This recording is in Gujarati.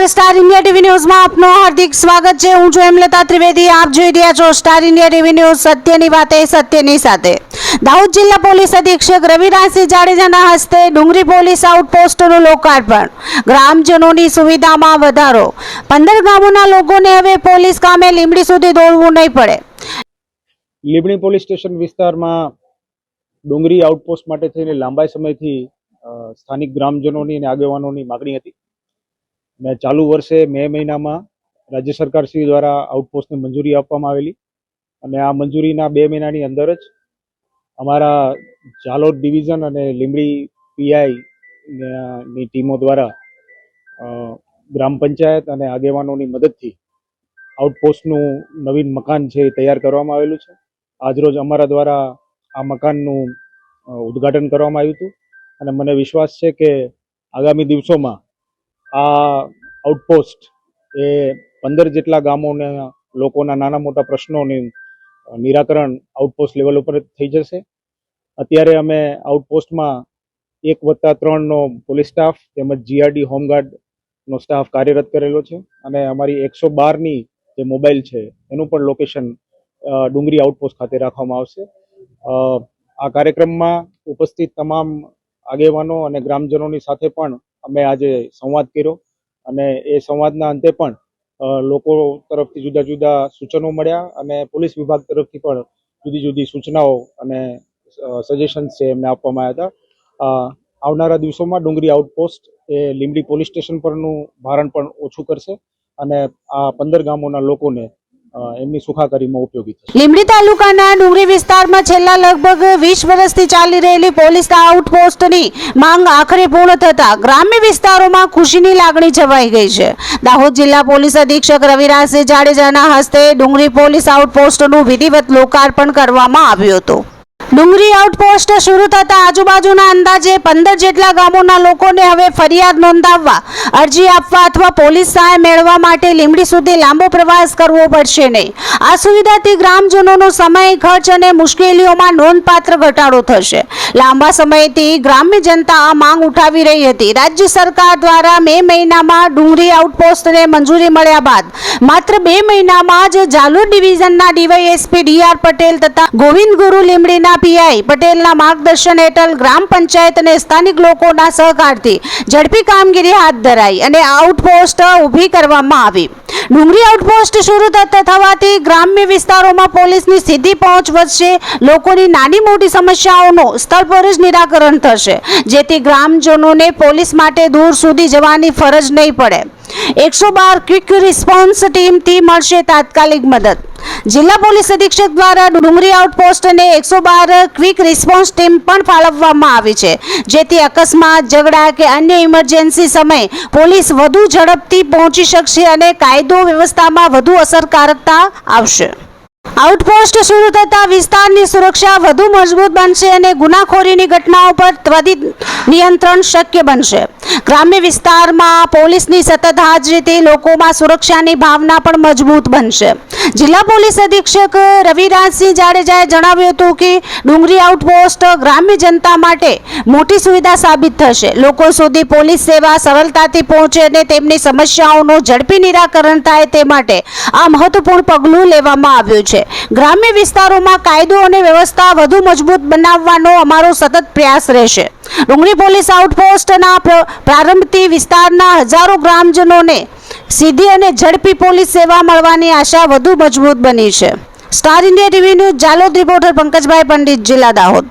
નમસ્કાર, સ્ટાર ઇન્ડિયા ટીવી ન્યૂઝમાં આપનું હાર્દિક સ્વાગત છે। હું છું હેમલતા ત્રિવેદી। આપ જોઈ રહ્યા છો સ્ટાર ઇન્ડિયા ટીવી ન્યૂઝ, સત્યની વાતે સત્યની સાથે। દાહોદ જિલ્લા પોલીસ અધિક્ષક રવિરાજસિંહ જાડેજાના હસ્તે ડુંગરી પોલીસ આઉટપોસ્ટનું લોકાર્પણ, ગ્રામજનોની સુવિધામાં વધારો। 15 ગામોના લોકોને હવે પોલીસ કામે લીંબડી સુધી દોડવું નહીં પડે। લીંબડી પોલીસ સ્ટેશન વિસ્તારમાં ડુંગરી આઉટપોસ્ટ માટે થઈને લાંબા સમયથી સ્થાનિક ગ્રામજનોની અને આગેવાનોની માગણી હતી। મેં ચાલુ વર્ષે મે મહિનામાં રાજ્ય સરકાર શ્રી દ્વારા આઉટપોસ્ટને મંજૂરી આપવામાં આવેલી અને આ મંજૂરીના 2 મહિનાની અંદર જ અમારા ઝાલોદ ડિવિઝન અને લીંબડી પીઆઈ ની ટીમો દ્વારા ગ્રામ પંચાયત અને આગેવાનોની મદદથી આઉટપોસ્ટનું નવીન મકાન છે એ તૈયાર કરવામાં આવેલું છે। આજરોજ અમારા દ્વારા આ મકાનનું ઉદ્ઘાટન કરવામાં આવ્યું હતું અને મને વિશ્વાસ છે કે આગામી દિવસોમાં આ આઉટપોસ્ટ એ 15 જેટલા ગામોના લોકોના નાના મોટા પ્રશ્નોનું નિરાકરણ આઉટપોસ્ટ લેવલ ઉપર થઈ જશે। અત્યારે અમે આઉટપોસ્ટમાં 1+3નો પોલીસ સ્ટાફ તેમજ જીઆરડી હોમગાર્ડનો સ્ટાફ કાર્યરત કરેલો છે અને અમારી 112ની જે મોબાઈલ છે એનું પણ લોકેશન ડુંગરી આઉટપોસ્ટ ખાતે રાખવામાં આવશે। આ કાર્યક્રમમાં ઉપસ્થિત તમામ આગેવાનો અને ગ્રામજનોની સાથે પણ અમે આજે સંવાદ કર્યો અને એ સંવાદના અંતે પણ લોકો તરફથી જુદા જુદા સૂચનો મળ્યા અને પોલીસ વિભાગ તરફથી પણ જુદી જુદી સૂચનાઓ અને સજેશન્સ છે એમને આપવામાં આવ્યા હતા। આવનારા દિવસોમાં ડુંગરી આઉટપોસ્ટ એ લીંબડી પોલીસ સ્ટેશન પરનું ભારણ પણ ઓછું કરશે અને આ 15 ગામોના લોકોને એમની સુખાકારીમાં ઉપયોગી થશે। લીંબડી તાલુકાના ડુંગરી વિસ્તારમાં છેલ્લા લગભગ 20 વર્ષથી ચાલી રહેલી પોલીસ આઉટપોસ્ટની માંગ આખરે પૂર્ણ થતા ગ્રામ્ય વિસ્તારોમાં ખુશીની લાગણી છવાઈ ગઈ છે। દાહોદ જિલ્લા પોલીસ અધિક્ષક રવિરાજસિંહ જાડેજાના હસ્તે ડુંગરી પોલીસ આઉટપોસ્ટનું વિધિવત લોકાર્પણ કરવામાં આવ્યું હતું। ડુંગરી આઉટપોસ્ટ શરૂ થતા આજુબાજુના અંદાજે 15 જેટલા ગામોના લોકોને હવે ફરિયાદ નોંધાવવા, અરજી આપવા અથવા પોલીસ સહાય મેળવવા માટે લીંબડી સુધી લાંબો પ્રવાસ કરવો પડશે નહીં। આ સુવિધાથી ગ્રામજનોનો સમય, ખર્ચ અને મુશ્કેલીઓમાં નોંધપાત્ર ઘટાડો થશે। લાંબા સમયથી ગ્રામ્ય જનતા આ માંગ ઉઠાવી રહી હતી। રાજ્ય સરકાર દ્વારા મે મહિનામાં ડુંગરી આઉટપોસ્ટને મંજૂરી મળ્યા બાદ માત્ર 2 મહિનામાં જ ઝાલોદ ડિવિઝનના ડીવાયએસપી ડીઆર પટેલ તથા ગોવિંદ ગુરુ લીંબડીના પીઆઈ પટેલના માર્ગદર્શન હેઠળ ગ્રામ પંચાયત અને સ્થાનિક લોકોના સહકારથી ઝડપી કામગીરી હાથ ધરાઈ અને આઉટપોસ્ટ ઊભી કરવામાં આવી। ડુંગરી આઉટપોસ્ટ શરૂ થવાથી ગ્રામ્ય વિસ્તારોમાં પોલીસની સીધી પહોંચ વધશે। લોકોની નાની મોટી સમસ્યાઓનું સ્થળ પર જ નિરાકરણ થશે, જેથી ગ્રામજનોને પોલીસ માટે દૂર સુધી જવાની ફરજ નહીં પડે। 112 ક્વિક રિસ્પોન્સ ટીમથી મળશે તાત્કાલિક મદદ। જિલ્લા પોલીસ અધિક્ષક દ્વારા ડુંગરી આઉટપોસ્ટને 112 ક્વિક રિસ્પોન્સ ટીમ પણ ફાળવવામાં આવી છે, જેથી અકસ્માત, ઝઘડા કે અન્ય ઇમરજન્સી સમયે પોલીસ વધુ ઝડપથી પહોંચી શકશે અને કાયદો વ્યવસ્થામાં વધુ અસરકારકતા આવશે। આઉટપોસ્ટ શરૂ થતા વિસ્તારની સુરક્ષા વધુ મજબૂત બનશે અને ગુનાખોરીની ઘટનાઓ પર ત્વરિત નિયંત્રણ શક્ય બનશે। ગ્રામ્ય વિસ્તારમાં પોલીસની સતત હાજરીથી લોકોમાં સુરક્ષાની ભાવના પણ મજબૂત બનશે। જિલ્લા પોલીસ અધિક્ષક રવિરાજસિંહ જાડેજાએ જણાવ્યું હતું કે ડુંગરી આઉટપોસ્ટ ગ્રામ્ય જનતા માટે મોટી સુવિધા સાબિત થશે। લોકો સુધી પોલીસ સેવા સરળતાથી પહોંચે અને તેમની સમસ્યાઓનું ઝડપી નિરાકરણ થાય તે માટે આ મહત્વપૂર્ણ પગલું લેવામાં આવ્યું છે। ગ્રામ્ય વિસ્તારોમાં કાયદો અને વ્યવસ્થા વધુ મજબૂત બનાવવાનો અમારો સતત પ્રયાસ રહેશે। ડુંગરી પોલીસ આઉટપોસ્ટના પ્રારંભથી વિસ્તારના હજારો ગ્રામજનોને સીધી અને ઝડપી પોલીસ સેવા મળવાની આશા વધુ મજબૂત બની છે। Star India TV news Jhalod reporter Pankajbhai Pandit, જિલ્લા દાહોદ।